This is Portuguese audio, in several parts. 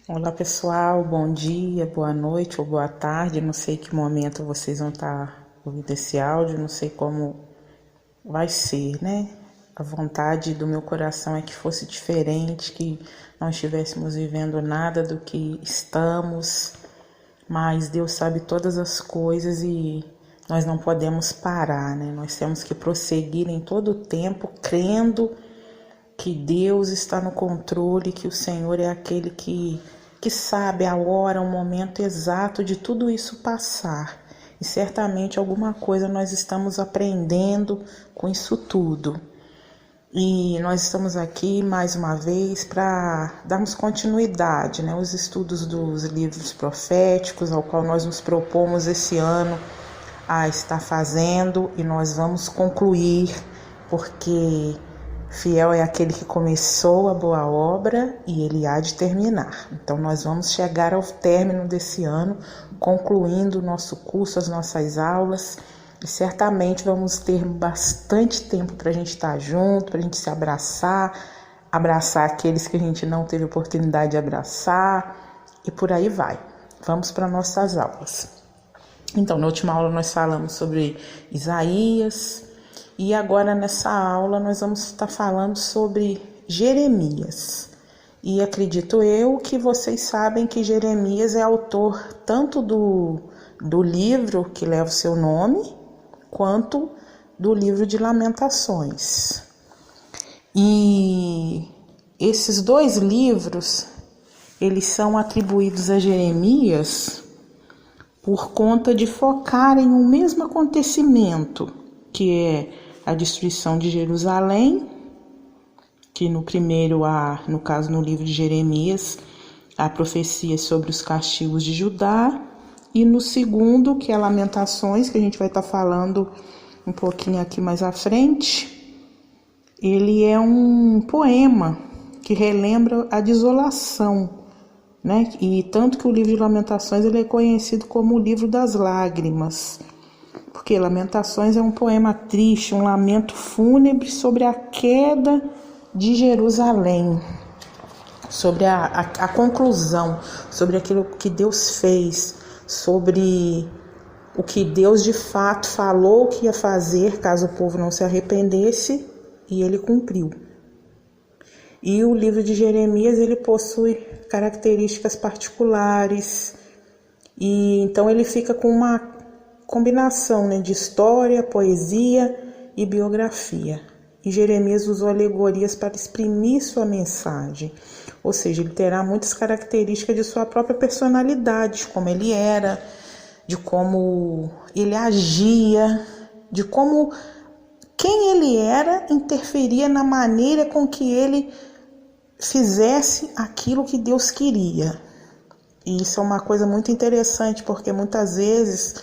Olá pessoal, bom dia, boa noite ou boa tarde. Não sei que momento vocês vão estar ouvindo esse áudio, não sei como vai ser, né? A vontade do meu coração é que fosse diferente, que não estivéssemos vivendo nada do que estamos, mas Deus sabe todas as coisas e nós não podemos parar, né? Nós temos que prosseguir em todo o tempo, crendo que Deus está no controle, que o Senhor é aquele que sabe a hora, o momento exato de tudo isso passar. E certamente alguma coisa nós estamos aprendendo com isso tudo. E nós estamos aqui mais uma vez para darmos continuidade, né, aos estudos dos livros proféticos, ao qual nós nos propomos esse ano a estar fazendo, e nós vamos concluir, porque fiel é aquele que começou a boa obra e ele há de terminar. Então nós vamos chegar ao término desse ano, concluindo o nosso curso, as nossas aulas, e certamente vamos ter bastante tempo para a gente estar junto, para a gente se abraçar aqueles que a gente não teve oportunidade de abraçar, e por aí vai. Vamos para nossas aulas. Então, na última aula nós falamos sobre Isaías, e agora nessa aula nós vamos estar falando sobre Jeremias. E acredito eu que vocês sabem que Jeremias é autor tanto do livro que leva o seu nome, quanto do livro de Lamentações. E esses dois livros, eles são atribuídos a Jeremias por conta de focarem o mesmo acontecimento, que é a destruição de Jerusalém, que no primeiro no caso no livro de Jeremias, a profecia sobre os castigos de Judá, e no segundo, que é Lamentações, que a gente vai estar falando um pouquinho aqui mais à frente, ele é um poema que relembra a desolação, né? E tanto que o livro de Lamentações ele é conhecido como o livro das lágrimas, porque Lamentações é um poema triste, um lamento fúnebre sobre a queda de Jerusalém, sobre a conclusão, sobre aquilo que Deus fez, sobre o que Deus de fato falou que ia fazer caso o povo não se arrependesse, e ele cumpriu. E o livro de Jeremias ele possui características particulares, e então ele fica com uma combinação, né, de história, poesia e biografia. E Jeremias usou alegorias para exprimir sua mensagem, ou seja, ele terá muitas características de sua própria personalidade, de como ele era, de como ele agia, de como quem ele era interferia na maneira com que ele fizesse aquilo que Deus queria. E isso é uma coisa muito interessante, porque muitas vezes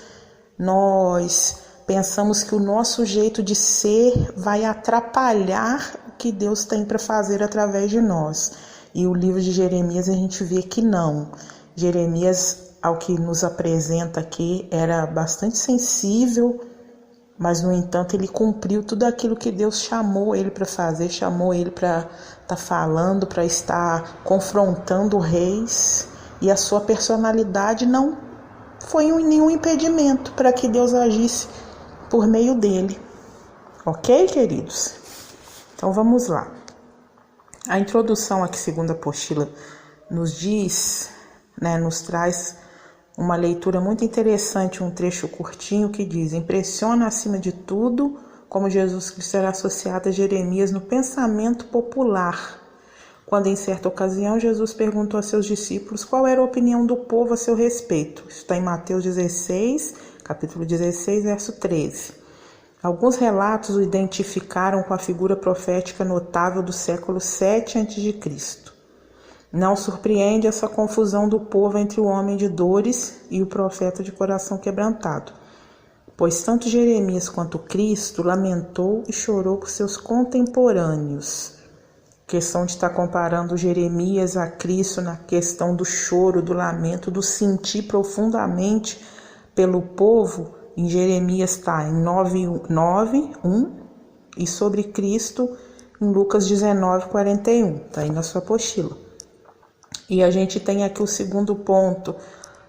nós pensamos que o nosso jeito de ser vai atrapalhar o que Deus tem para fazer através de nós. E o livro de Jeremias a gente vê que não. Jeremias, ao que nos apresenta aqui, era bastante sensível, mas no entanto ele cumpriu tudo aquilo que Deus chamou ele para fazer, chamou ele para estar falando, para estar confrontando reis, e a sua personalidade não foi nenhum impedimento para que Deus agisse por meio dele. Ok, queridos? Então vamos lá. A introdução aqui, segundo a apostila, nos diz, né, nos traz uma leitura muito interessante, um trecho curtinho que diz: impressiona acima de tudo como Jesus Cristo era associado a Jeremias no pensamento popular, quando em certa ocasião Jesus perguntou a seus discípulos qual era a opinião do povo a seu respeito. Isso está em Mateus 16, capítulo 16, verso 13. Alguns relatos o identificaram com a figura profética notável do século 7 a.C. Não surpreende essa confusão do povo entre o homem de dores e o profeta de coração quebrantado, pois tanto Jeremias quanto Cristo lamentou e chorou por seus contemporâneos. Questão de estar comparando Jeremias a Cristo na questão do choro, do lamento, do sentir profundamente pelo povo. Em Jeremias está em 9:1 e sobre Cristo em Lucas 19:41, está aí na sua apostila. E a gente tem aqui o segundo ponto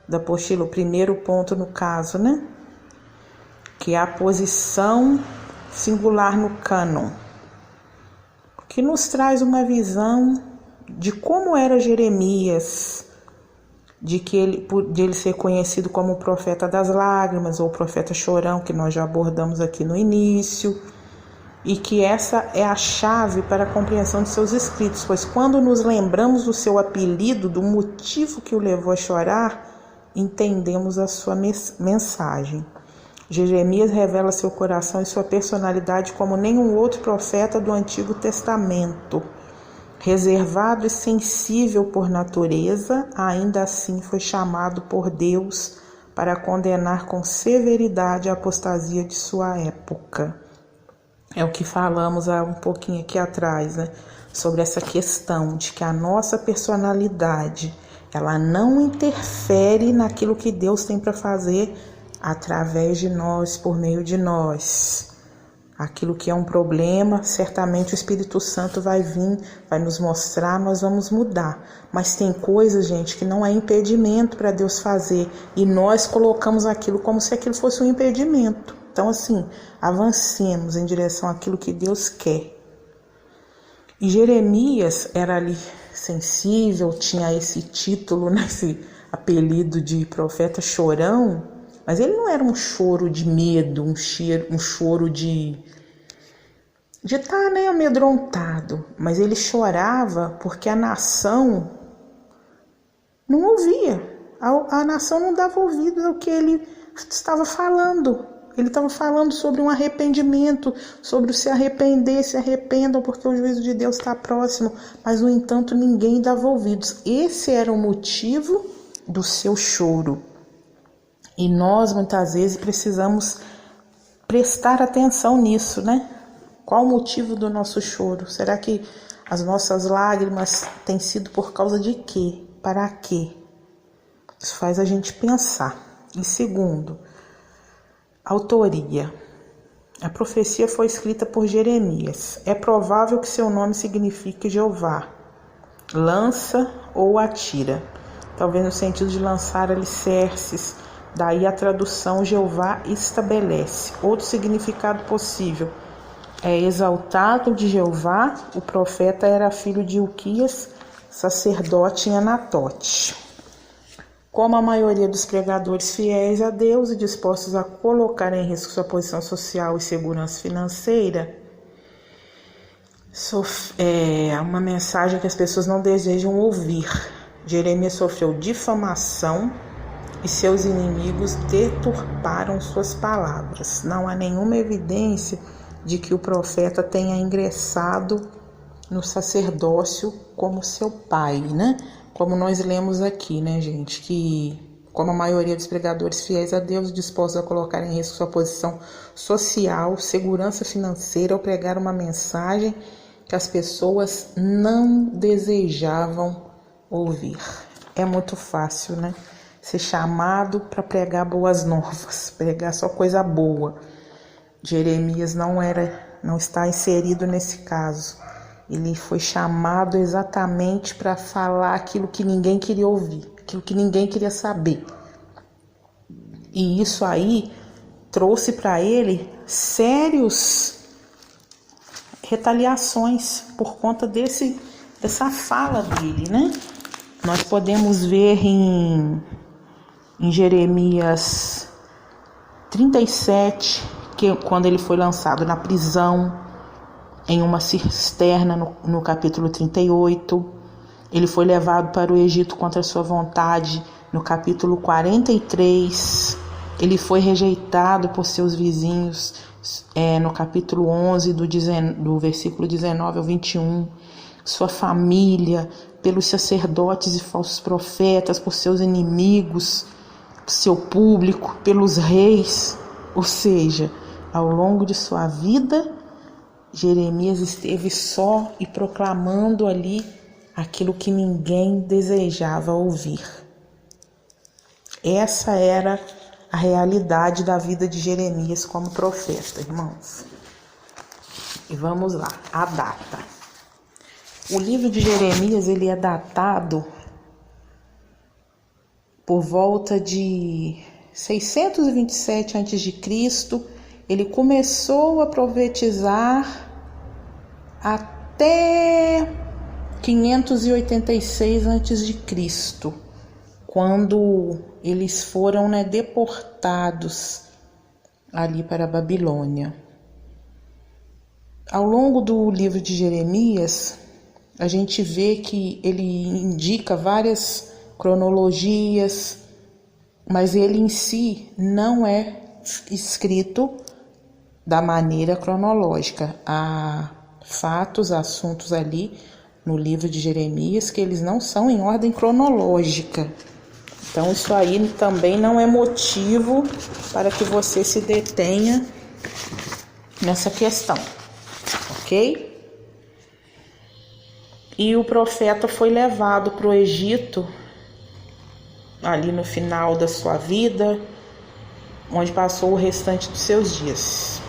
da apostila, o primeiro ponto no caso, né? Que é a posição singular no cânon, que nos traz uma visão de como era Jeremias, de ele ser conhecido como o profeta das lágrimas ou o profeta chorão, que nós já abordamos aqui no início, e que essa é a chave para a compreensão de seus escritos, pois quando nos lembramos do seu apelido, do motivo que o levou a chorar, entendemos a sua mensagem. Jeremias revela seu coração e sua personalidade como nenhum outro profeta do Antigo Testamento. Reservado e sensível por natureza, ainda assim foi chamado por Deus para condenar com severidade a apostasia de sua época. É o que falamos há um pouquinho aqui atrás, né? Sobre essa questão de que a nossa personalidade, ela não interfere naquilo que Deus tem para fazer através de nós, por meio de nós. Aquilo que é um problema, certamente o Espírito Santo vai vir, vai nos mostrar, nós vamos mudar. Mas tem coisas, gente, que não é impedimento para Deus fazer. E nós colocamos aquilo como se aquilo fosse um impedimento. Então, assim, avancemos em direção àquilo que Deus quer. E Jeremias era ali sensível, tinha esse título, né, esse apelido de profeta chorão. Mas ele não era um choro de medo, um choro de estar, né, amedrontado. Mas ele chorava porque a nação não ouvia. A nação não dava ouvidos ao que ele estava falando. Ele estava falando sobre um arrependimento, sobre o se arrepender, se arrependam porque o juízo de Deus está próximo. Mas, no entanto, ninguém dava ouvidos. Esse era o motivo do seu choro. E nós, muitas vezes, precisamos prestar atenção nisso, né? Qual o motivo do nosso choro? Será que as nossas lágrimas têm sido por causa de quê? Para quê? Isso faz a gente pensar. E segundo, autoria. A profecia foi escrita por Jeremias. É provável que seu nome signifique Jeová, lança ou atira. Talvez no sentido de lançar alicerces. Daí a tradução Jeová estabelece. Outro significado possível é exaltado de Jeová. O profeta era filho de Ilquias, sacerdote em Anatote. Como a maioria dos pregadores fiéis a Deus e dispostos a colocar em risco sua posição social e segurança financeira, é uma mensagem que as pessoas não desejam ouvir. Jeremias sofreu difamação e seus inimigos deturparam suas palavras. Não há nenhuma evidência de que o profeta tenha ingressado no sacerdócio como seu pai, né? Como nós lemos aqui, né, gente? Que, como a maioria dos pregadores fiéis a Deus, dispostos a colocar em risco sua posição social, segurança financeira, ao pregar uma mensagem que as pessoas não desejavam ouvir. É muito fácil, né? Ser chamado para pregar boas novas, pregar só coisa boa. Jeremias não está inserido nesse caso. Ele foi chamado exatamente para falar aquilo que ninguém queria ouvir, aquilo que ninguém queria saber. E isso aí trouxe para ele sérios retaliações por conta dessa fala dele, né? Nós podemos ver em Jeremias 37, que quando ele foi lançado na prisão, em uma cisterna, no capítulo 38, ele foi levado para o Egito contra sua vontade, no capítulo 43, ele foi rejeitado por seus vizinhos, no capítulo 11, do versículo 19 ao 21, sua família, pelos sacerdotes e falsos profetas, por seus inimigos, seu público, pelos reis. Ou seja, ao longo de sua vida, Jeremias esteve só e proclamando ali aquilo que ninguém desejava ouvir. Essa era a realidade da vida de Jeremias como profeta, irmãos. E vamos lá, a data. O livro de Jeremias, ele é datado por volta de 627 a.C., ele começou a profetizar até 586 a.C., quando eles foram deportados ali para a Babilônia. Ao longo do livro de Jeremias, a gente vê que ele indica várias cronologias, mas ele em si não é escrito da maneira cronológica. Há fatos, assuntos ali no livro de Jeremias que eles não são em ordem cronológica. Então isso aí também não é motivo para que você se detenha nessa questão, ok? E o profeta foi levado para o Egito ali no final da sua vida, onde passou o restante dos seus dias.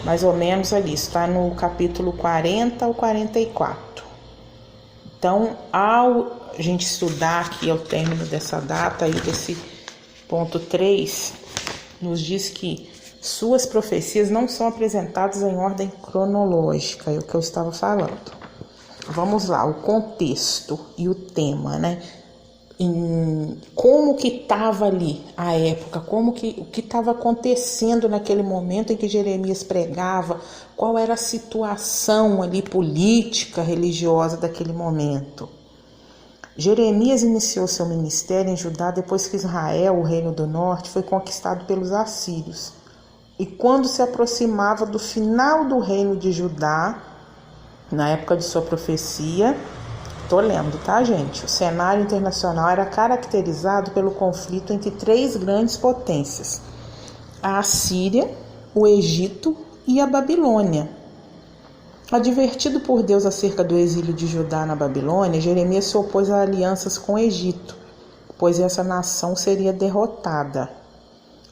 Mais ou menos ali, está no capítulo 40 ao 44. Então, ao a gente estudar aqui ao término dessa data e desse ponto 3, nos diz que suas profecias não são apresentadas em ordem cronológica, é o que eu estava falando. Vamos lá, o contexto e o tema, em como que estava ali a época, o que estava acontecendo naquele momento em que Jeremias pregava, qual era a situação ali política, religiosa daquele momento. Jeremias iniciou seu ministério em Judá depois que Israel, o reino do norte, foi conquistado pelos assírios. E quando se aproximava do final do reino de Judá, na época de sua profecia, tô lendo, tá, gente? O cenário internacional era caracterizado pelo conflito entre três grandes potências: a Assíria, o Egito e a Babilônia. Advertido por Deus acerca do exílio de Judá na Babilônia, Jeremias se opôs a alianças com o Egito, pois essa nação seria derrotada.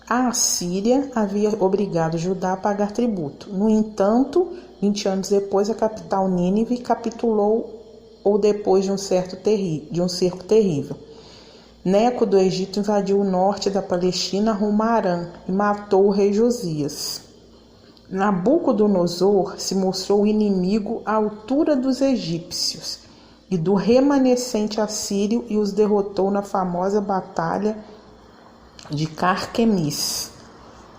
A Assíria havia obrigado Judá a pagar tributo. No entanto, 20 anos depois, a capital Nínive capitulou ou depois de um cerco terrível. Neco do Egito invadiu o norte da Palestina rumo a Arã e matou o rei Josias. Nabucodonosor se mostrou inimigo à altura dos egípcios e do remanescente assírio e os derrotou na famosa batalha de Carquemis.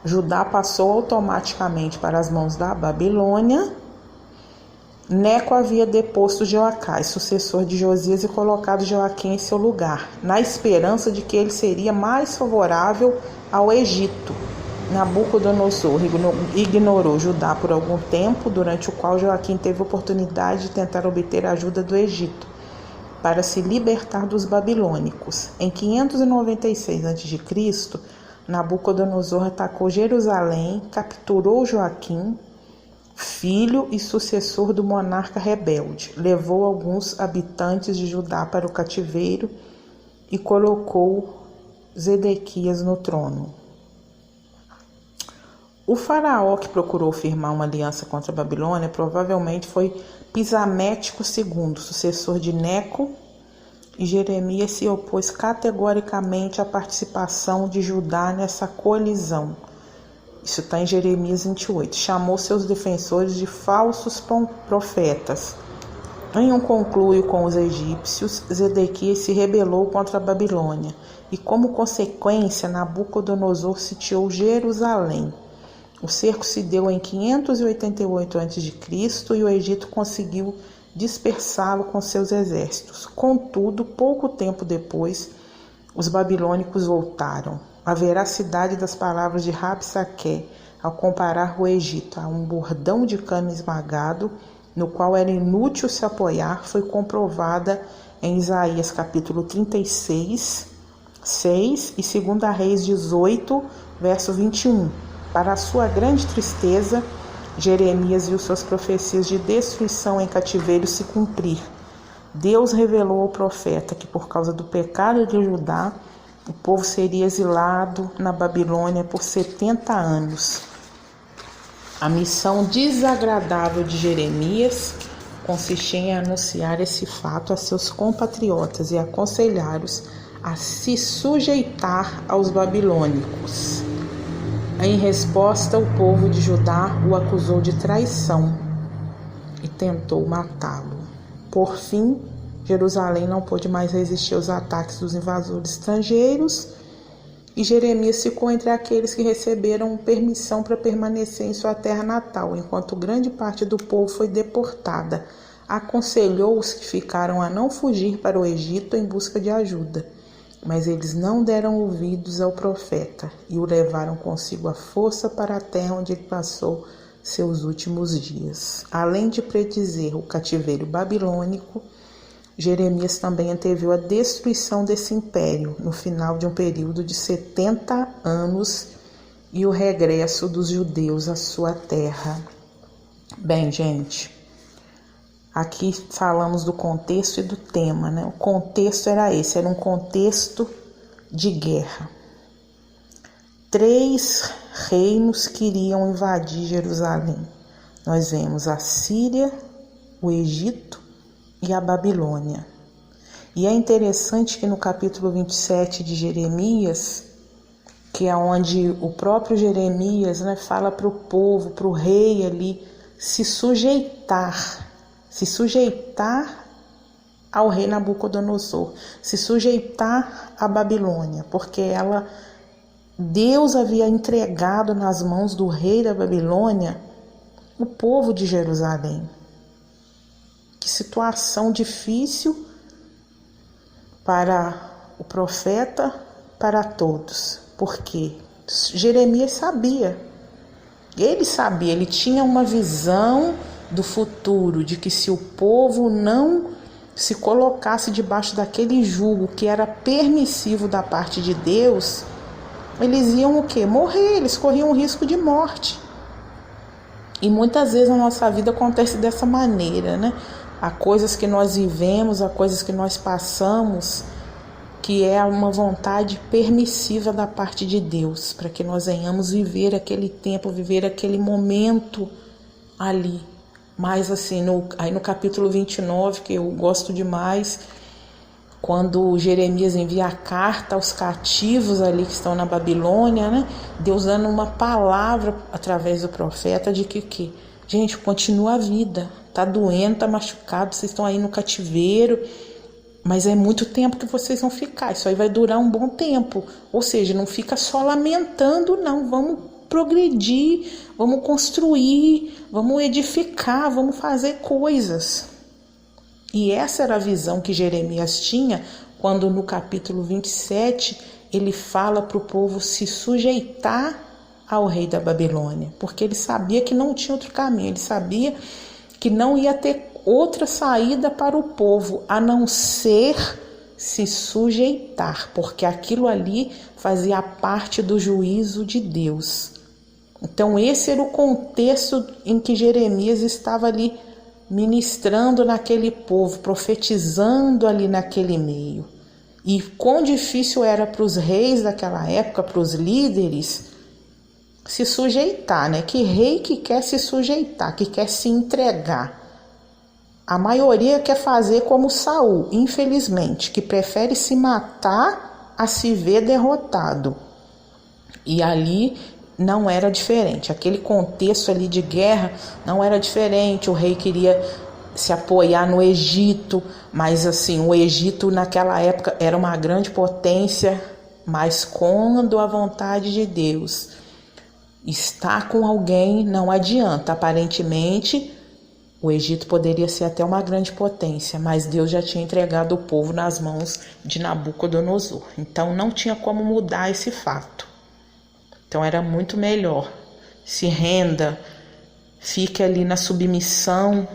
Judá passou automaticamente para as mãos da Babilônia. Neco havia deposto Jeoacás, sucessor de Josias, e colocado Joaquim em seu lugar, na esperança de que ele seria mais favorável ao Egito. Nabucodonosor ignorou Judá por algum tempo, durante o qual Joaquim teve oportunidade de tentar obter a ajuda do Egito para se libertar dos babilônicos. Em 596 a.C., Nabucodonosor atacou Jerusalém, capturou Joaquim, filho e sucessor do monarca rebelde, levou alguns habitantes de Judá para o cativeiro e colocou Zedequias no trono. O faraó que procurou firmar uma aliança contra a Babilônia provavelmente foi Psamético II, sucessor de Neco, e Jeremias se opôs categoricamente à participação de Judá nessa colisão. Isso está em Jeremias 28. Chamou seus defensores de falsos profetas. Em um conluio com os egípcios, Zedequias se rebelou contra a Babilônia e, como consequência, Nabucodonosor sitiou Jerusalém. O cerco se deu em 588 a.C. e o Egito conseguiu dispersá-lo com seus exércitos. Contudo, pouco tempo depois, os babilônicos voltaram. A veracidade das palavras de Rabsaqué ao comparar o Egito a um bordão de cana esmagado, no qual era inútil se apoiar, foi comprovada em Isaías capítulo 36, 6 e 2 Reis 18, verso 21. Para a sua grande tristeza, Jeremias viu suas profecias de destruição em cativeiro se cumprir. Deus revelou ao profeta que, por causa do pecado de Judá, o povo seria exilado na Babilônia por 70 anos. A missão desagradável de Jeremias consistia em anunciar esse fato a seus compatriotas e aconselhá-los a se sujeitar aos babilônicos. Em resposta, o povo de Judá o acusou de traição e tentou matá-lo. Por fim, Jerusalém não pôde mais resistir aos ataques dos invasores estrangeiros e Jeremias ficou entre aqueles que receberam permissão para permanecer em sua terra natal, enquanto grande parte do povo foi deportada. Aconselhou os que ficaram a não fugir para o Egito em busca de ajuda, mas eles não deram ouvidos ao profeta e o levaram consigo à força para a terra onde ele passou seus últimos dias. Além de predizer o cativeiro babilônico, Jeremias também anteviu a destruição desse império no final de um período de 70 anos e o regresso dos judeus à sua terra. Bem, gente, aqui falamos do contexto e do tema, né? O contexto era esse, era um contexto de guerra. 3 reinos queriam invadir Jerusalém. Nós vemos a Síria, o Egito e a Babilônia. E é interessante que no capítulo 27 de Jeremias, que é onde o próprio Jeremias, né, fala para o povo, para o rei ali, se sujeitar ao rei Nabucodonosor, se sujeitar à Babilônia, porque Deus havia entregado nas mãos do rei da Babilônia o povo de Jerusalém. Que situação difícil para o profeta, para todos. Porque Jeremias sabia. Ele tinha uma visão do futuro, de que se o povo não se colocasse debaixo daquele jugo que era permissivo da parte de Deus, eles iam o quê? Morrer, eles corriam o risco de morte. E muitas vezes a nossa vida acontece dessa maneira, né? Há coisas que nós vivemos, há coisas que nós passamos, que é uma vontade permissiva da parte de Deus, para que nós venhamos viver aquele tempo, viver aquele momento ali. Mas assim, aí no capítulo 29, que eu gosto demais, quando Jeremias envia a carta aos cativos ali que estão na Babilônia, né? Deus dando uma palavra através do profeta de que gente, continua a vida. Tá doendo, tá machucado, vocês estão aí no cativeiro, mas é muito tempo que vocês vão ficar, isso aí vai durar um bom tempo. Ou seja, não fica só lamentando, não, vamos progredir, vamos construir, vamos edificar, vamos fazer coisas. E essa era a visão que Jeremias tinha quando no capítulo 27 ele fala para o povo se sujeitar ao rei da Babilônia, porque ele sabia que não tinha outro caminho, ele sabia que não ia ter outra saída para o povo, a não ser se sujeitar, porque aquilo ali fazia parte do juízo de Deus. Então esse era o contexto em que Jeremias estava ali ministrando naquele povo, profetizando ali naquele meio. E quão difícil era para os reis daquela época, para os líderes, se sujeitar, né? Que rei que quer se sujeitar, que quer se entregar? A maioria quer fazer como Saul, infelizmente, que prefere se matar a se ver derrotado. E ali não era diferente, aquele contexto ali de guerra não era diferente. O rei queria se apoiar no Egito, mas assim, o Egito naquela época era uma grande potência, mas quando a vontade de Deus está com alguém, não adianta. Aparentemente, o Egito poderia ser até uma grande potência, mas Deus já tinha entregado o povo nas mãos de Nabucodonosor. Então não tinha como mudar esse fato. Então era muito melhor. Se renda, fique ali na submissão.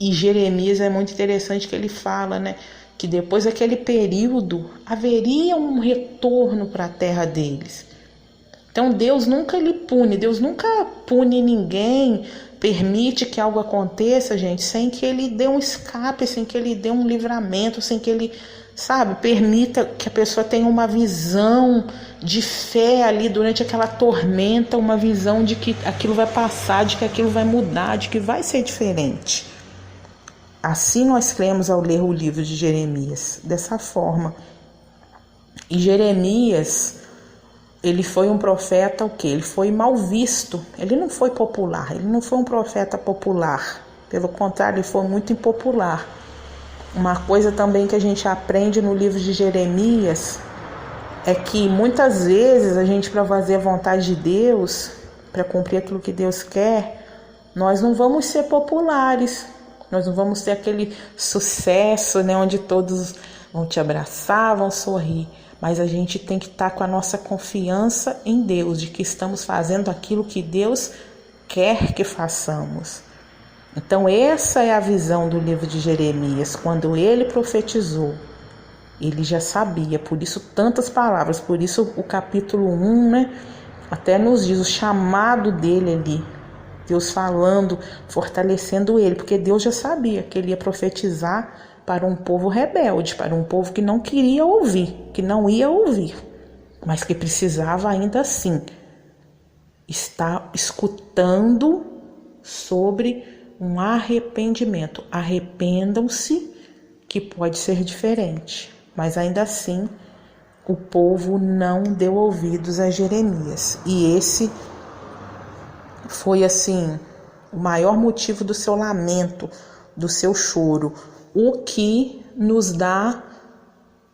E Jeremias é muito interessante que ele fala, né, que depois daquele período haveria um retorno para a terra deles. Então Deus nunca lhe pune, Deus nunca pune ninguém, permite que algo aconteça, gente, sem que ele dê um escape, sem que ele dê um livramento, sem que ele, permita que a pessoa tenha uma visão de fé ali durante aquela tormenta, uma visão de que aquilo vai passar, de que aquilo vai mudar, de que vai ser diferente. Assim nós cremos ao ler o livro de Jeremias, dessa forma. E Jeremias, ele foi um profeta o quê? Ele foi mal visto, ele não foi popular, ele não foi um profeta popular, pelo contrário, ele foi muito impopular. Uma coisa também que a gente aprende no livro de Jeremias é que muitas vezes a gente, para fazer a vontade de Deus, para cumprir aquilo que Deus quer, nós não vamos ser populares, nós não vamos ter aquele sucesso, né, onde todos vão te abraçar, vão sorrir. Mas a gente tem que estar com a nossa confiança em Deus, de que estamos fazendo aquilo que Deus quer que façamos. Então essa é a visão do livro de Jeremias. Quando ele profetizou, ele já sabia, por isso tantas palavras, por isso o capítulo 1, né, até nos diz o chamado dele ali, Deus falando, fortalecendo ele, porque Deus já sabia que ele ia profetizar para um povo rebelde, para um povo que não queria ouvir, que não ia ouvir, mas que precisava ainda assim estar escutando sobre um arrependimento. Arrependam-se, que pode ser diferente, mas ainda assim o povo não deu ouvidos a Jeremias. E esse foi assim o maior motivo do seu lamento, do seu choro, o que nos dá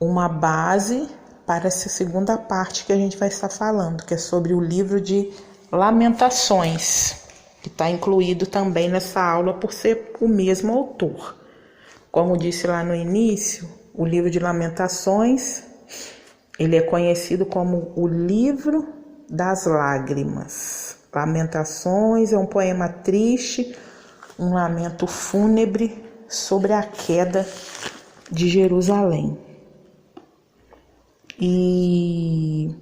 uma base para essa segunda parte que a gente vai estar falando, que é sobre o livro de Lamentações, que está incluído também nessa aula por ser o mesmo autor. Como disse lá no início, o livro de Lamentações, ele é conhecido como o livro das lágrimas. Lamentações é um poema triste, um lamento fúnebre sobre a queda de Jerusalém. E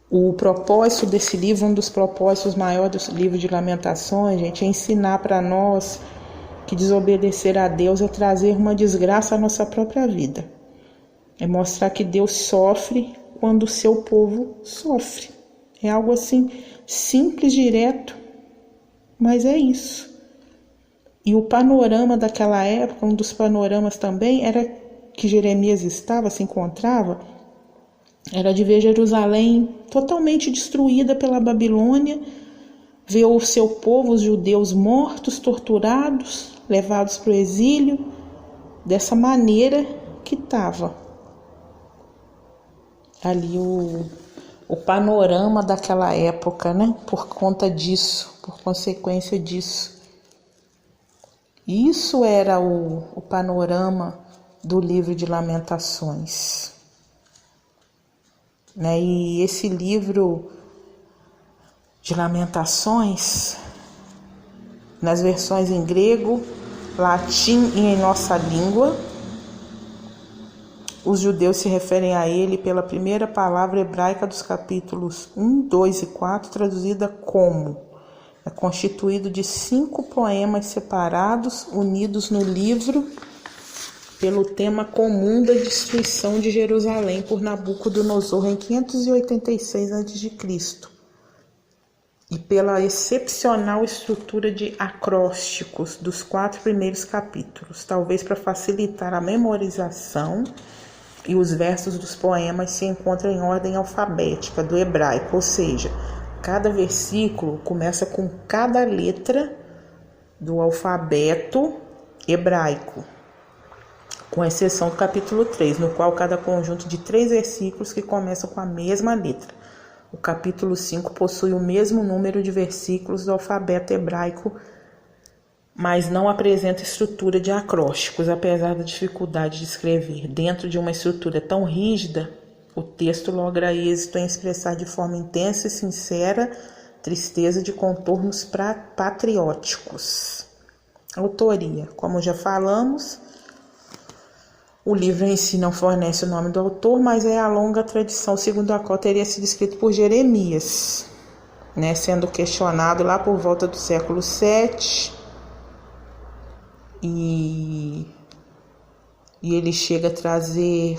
o propósito desse livro, um dos propósitos maiores do livro de Lamentações, gente, é ensinar para nós que desobedecer a Deus é trazer uma desgraça à nossa própria vida. É mostrar que Deus sofre quando o seu povo sofre. É algo assim simples, direto, mas é isso. E o panorama daquela época, um dos panoramas também, era que Jeremias se encontrava, era de ver Jerusalém totalmente destruída pela Babilônia, ver o seu povo, os judeus, mortos, torturados, levados para o exílio, dessa maneira que estava ali o panorama daquela época, né? Por conta disso, por consequência disso. Isso era o panorama do livro de Lamentações, né? E esse livro de Lamentações, nas versões em grego, latim e em nossa língua, os judeus se referem a ele pela primeira palavra hebraica dos capítulos 1, 2 e 4, traduzida como: é constituído de 5 poemas separados, unidos no livro pelo tema comum da destruição de Jerusalém por Nabucodonosor em 586 a.C. e pela excepcional estrutura de acrósticos dos 4 primeiros capítulos, talvez para facilitar a memorização, e os versos dos poemas se encontram em ordem alfabética do hebraico, ou seja, cada versículo começa com cada letra do alfabeto hebraico, com exceção do capítulo 3, no qual cada conjunto de 3 versículos que começam com a mesma letra. O capítulo 5 possui o mesmo número de versículos do alfabeto hebraico, mas não apresenta estrutura de acrósticos, apesar da dificuldade de escrever. Dentro de uma estrutura tão rígida, o texto logra êxito em expressar de forma intensa e sincera tristeza de contornos patrióticos. Autoria, como já falamos, o livro em si não fornece o nome do autor, mas é a longa tradição segundo a qual teria sido escrito por Jeremias, né, sendo questionado lá por volta do século 7, e ele chega a trazer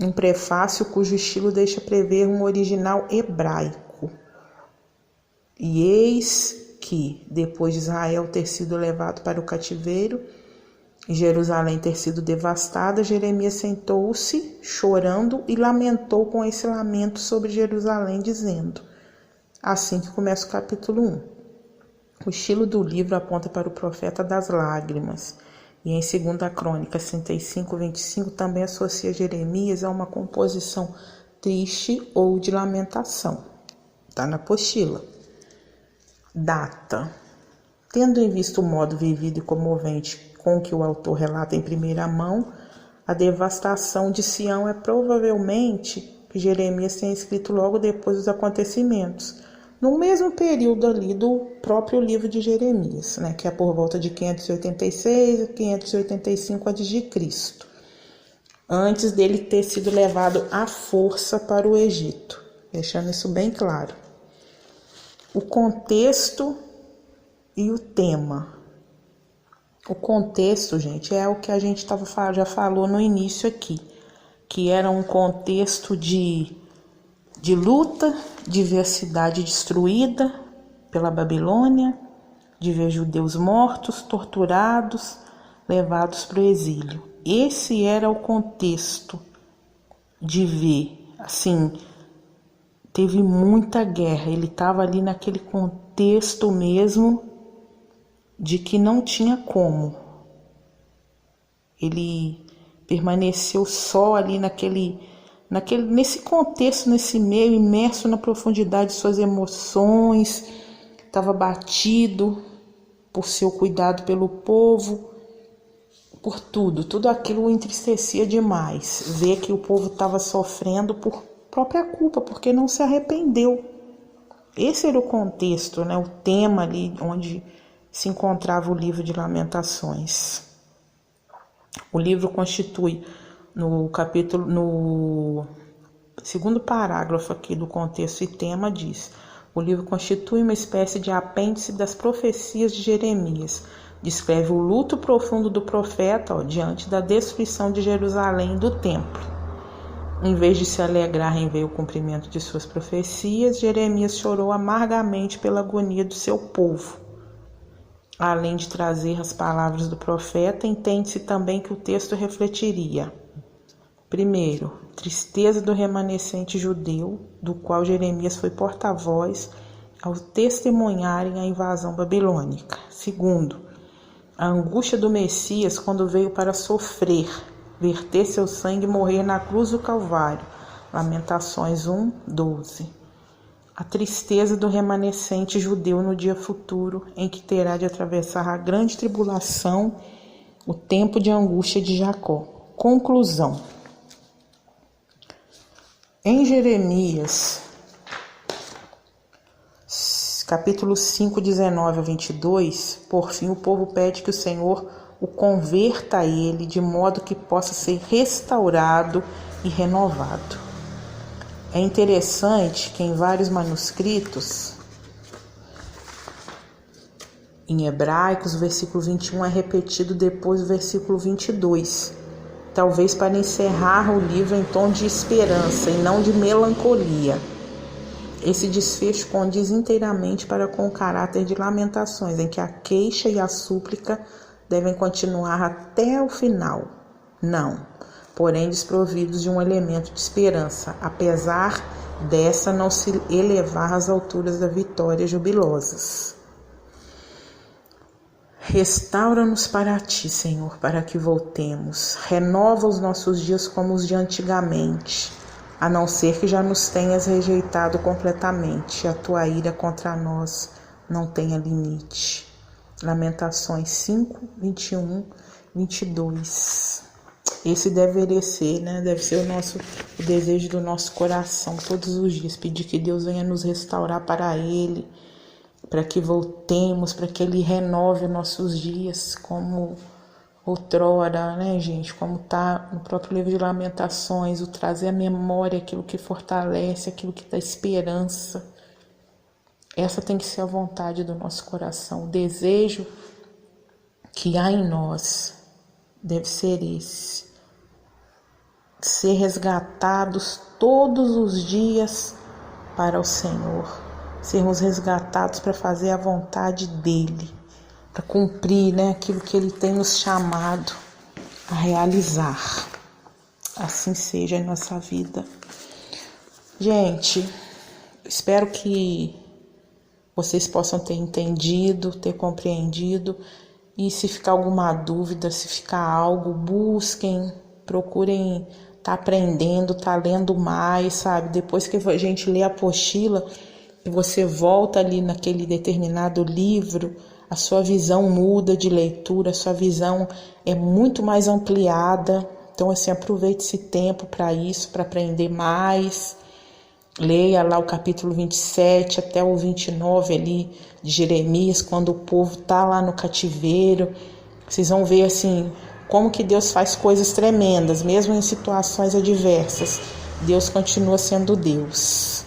um prefácio cujo estilo deixa prever um original hebraico. E eis que, depois de Israel ter sido levado para o cativeiro, e Jerusalém ter sido devastada, Jeremias sentou-se chorando e lamentou com esse lamento sobre Jerusalém, dizendo, assim que começa o capítulo 1. O estilo do livro aponta para o profeta das lágrimas, e em 2 Crônicas 35, 25 também associa Jeremias a uma composição triste ou de lamentação. Está na apostila. Data. Tendo em vista o modo vivido e comovente com que o autor relata em primeira mão, a devastação de Sião é provavelmente que Jeremias tenha escrito logo depois dos acontecimentos, no mesmo período ali do próprio livro de Jeremias, né, que é por volta de 586 a 585 a.C., antes dele ter sido levado à força para o Egito, deixando isso bem claro. O contexto e o tema. O contexto, gente, é o que a gente já falou no início aqui, que era um contexto de luta, de ver a cidade destruída pela Babilônia, de ver judeus mortos, torturados, levados para o exílio. Esse era o contexto de ver, assim, teve muita guerra, ele estava ali naquele contexto mesmo de que não tinha como. Ele permaneceu só ali nesse contexto, nesse meio, imerso na profundidade de suas emoções, estava batido por seu cuidado pelo povo, por tudo aquilo o entristecia demais, ver que o povo estava sofrendo por própria culpa, porque não se arrependeu. Esse era o contexto, né? O tema ali onde se encontrava o livro de Lamentações. O livro constitui, no segundo parágrafo aqui do contexto e tema, diz: o livro constitui uma espécie de apêndice das profecias de Jeremias. Descreve o luto profundo do profeta diante da destruição de Jerusalém e do templo. Em vez de se alegrar em ver o cumprimento de suas profecias, Jeremias chorou amargamente pela agonia do seu povo. Além de trazer as palavras do profeta, entende-se também que o texto refletiria: primeiro, tristeza do remanescente judeu, do qual Jeremias foi porta-voz ao testemunharem a invasão babilônica. Segundo, a angústia do Messias quando veio para sofrer, verter seu sangue e morrer na cruz do Calvário. Lamentações 1, 12. A tristeza do remanescente judeu no dia futuro, em que terá de atravessar a grande tribulação, o tempo de angústia de Jacó. Conclusão. Em Jeremias, capítulo 5, 19 a 22, por fim o povo pede que o Senhor o converta a ele, de modo que possa ser restaurado e renovado. É interessante que em vários manuscritos, em hebraicos, o versículo 21 é repetido depois do versículo 22, talvez para encerrar o livro em tom de esperança e não de melancolia. Esse desfecho condiz inteiramente com o caráter de Lamentações, em que a queixa e a súplica devem continuar até o final. Não, porém desprovidos de um elemento de esperança, apesar dessa não se elevar às alturas da vitória jubilosas. Restaura-nos para ti, Senhor, para que voltemos. Renova os nossos dias como os de antigamente, a não ser que já nos tenhas rejeitado completamente. A tua ira contra nós não tenha limite. Lamentações 5, 21, 22. Esse deveria ser, né? Deve ser o desejo do nosso coração todos os dias. Pedir que Deus venha nos restaurar para Ele, para que voltemos, para que Ele renove nossos dias como outrora, né, gente? Como está no próprio livro de Lamentações, o trazer à memória aquilo que fortalece, aquilo que dá esperança. Essa tem que ser a vontade do nosso coração. O desejo que há em nós deve ser esse: ser resgatados todos os dias para o Senhor, sermos resgatados para fazer a vontade dEle, para cumprir, né, aquilo que Ele tem nos chamado a realizar. Assim seja em nossa vida. Gente, espero que vocês possam ter entendido, ter compreendido. E se ficar alguma dúvida, se ficar algo, busquem, procurem estar aprendendo, estar lendo mais, sabe? Depois que a gente lê a apostila e você volta ali naquele determinado livro, a sua visão muda de leitura, a sua visão é muito mais ampliada. Então, assim, aproveite esse tempo para isso, para aprender mais. Leia lá o capítulo 27 até o 29 ali de Jeremias, quando o povo está lá no cativeiro. Vocês vão ver assim como que Deus faz coisas tremendas, mesmo em situações adversas. Deus continua sendo Deus.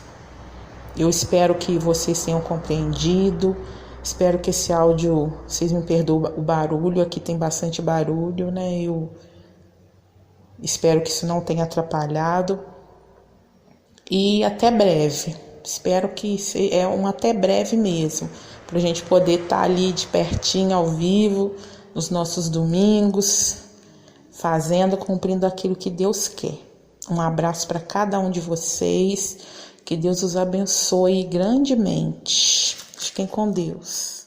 Eu espero que vocês tenham compreendido. Espero que esse áudio, vocês me perdoem o barulho, aqui tem bastante barulho, né? Eu espero que isso não tenha atrapalhado. E até breve. Espero que é um até breve mesmo, para a gente poder estar ali de pertinho, ao vivo, nos nossos domingos, fazendo, cumprindo aquilo que Deus quer. Um abraço para cada um de vocês. Que Deus os abençoe grandemente. Fiquem com Deus.